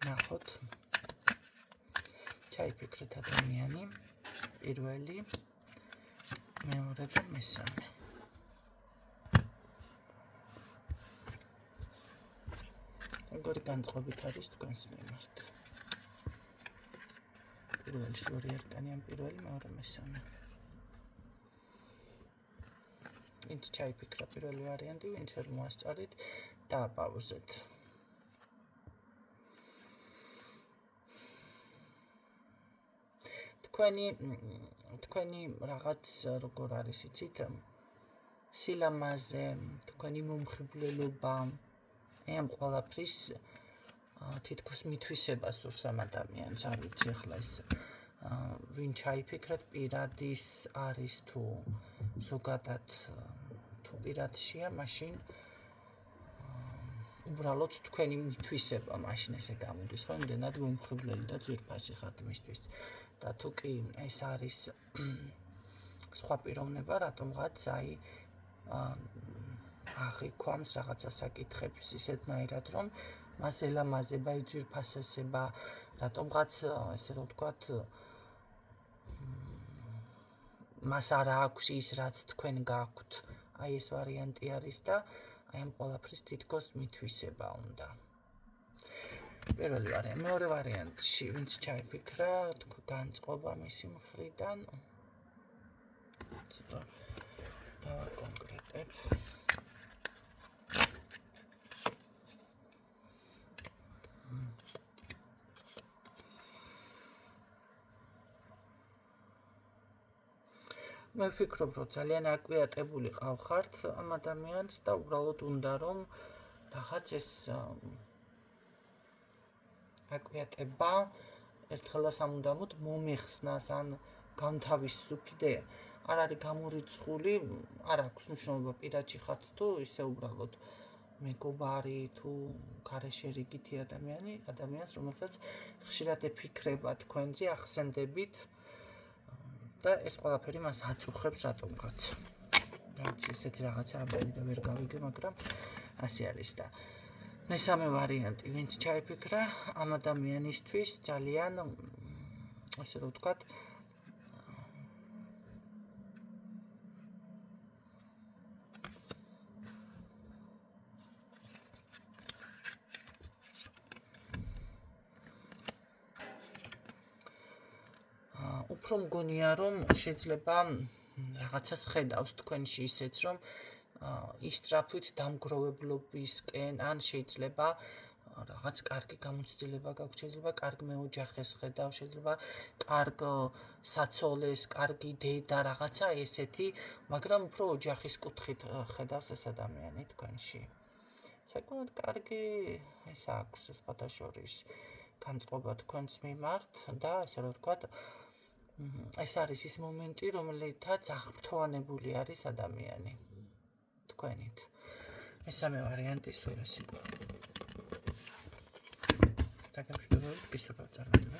ნახოთ ჩაიფიქრეთ ადამიანი პირველი მეორე და მესამე როგორი განწყობით არის თქვენს მიმართ პირველი შორი არკანი ან პირველი მეორე მესამე ვინც ჩაიფიქრა პირველი ვარიანტი ვინც ვერ მოასწარით დააპაუზეთ თქვენი რაღაც როგორ არის იცით სილამაზე თქვენი მომხიბვლელობა ამ ყველაფრის თითქოს მithვისება სურს ამ ადამიანს არ ვიცი ახლა ეს ვინ ჩაიფიქრეთ პირადის არის თუ ზოგადად თუ პირადშია მაშინ უბრალოდ თქვენი მithვისება მაშინ ესე გამოდის ხო იმდენად მომხიბვლელი და ძვირფასი ხართ მისთვის და თუ კი ეს არის სხვა პიროვნება რატომღაც აი აღიქვამს რაღაცა საკითხებს ისეთნაირად რომ მას ელამაზება იძვირფასება რატომღაც ესე რომ ვთქვათ მას არ აქვს ის რაც თქვენ გაქვთ აი ეს ვარიანტი არის და აი ამ ყველაფრის თითქოს მithვისება უნდა პირველი ვარიანტი მეორე ვარიანტში ვინც ჩაიფიქრა განწყობა მისი მხრიდან ცოტა დავაკონკრეტებ მე ვფიქრობ რომ ძალიან აკვიატებული ყავხართ ამ ადამიანს და უბრალოდ უნდა რომ რაღაც ეს აკვიატება ერთხელ სამუდამოდ მომეხსნას ან განთავისუფლდე არ არის გამორიცხული არ აქვს მნიშვნელობა პირადში ხართ თუ ისე უბრალოდ მეგობარი თუ გარეშე რიგითი ადამიანს რომელსაც ხშირად ეფიქრება თქვენზე ახსენდებით და ეს ყველაფერი მას აწუხებს რატომღაც. რაც ესეთი რაღაცა ამბობი და ვერ გავიგე, მაგრამ ასე არის და მესამე ვარიანტი, ვინც ჩაიფიქრა ამ ადამიანისთვის ძალიან ასე რომ ვთქვათ უფრო მგონია რომ შეიძლება რაღაცას ხედავს თქვენში ისეც რომ ისწრაფვით დამგროვებლობისკენ ან შეიძლება რაღაც კარგი გამოცდილება გაქვთ შეიძლება კარგ მეოჯახეს ხედავ შეიძლება კარგ საცოლეს კარგი დედა რაღაცა ესეთი მაგრამ უფრო ოჯახის კუთხით ხედავს ეს ადამიანი თქვენში საკმაოდ კარგი ეს აქვს სხვათა შორის განწყობა თქვენს მიმართ და ასე რომ ვთქვათ ეს არის ის მომენტი, რომელითაც აღფრთოვანებული არის ადამიანი თქვენით. მესამე ვარიანტი სულ ეს იყო. დაგემშვიდობებით, გისურვებთ წარმატება.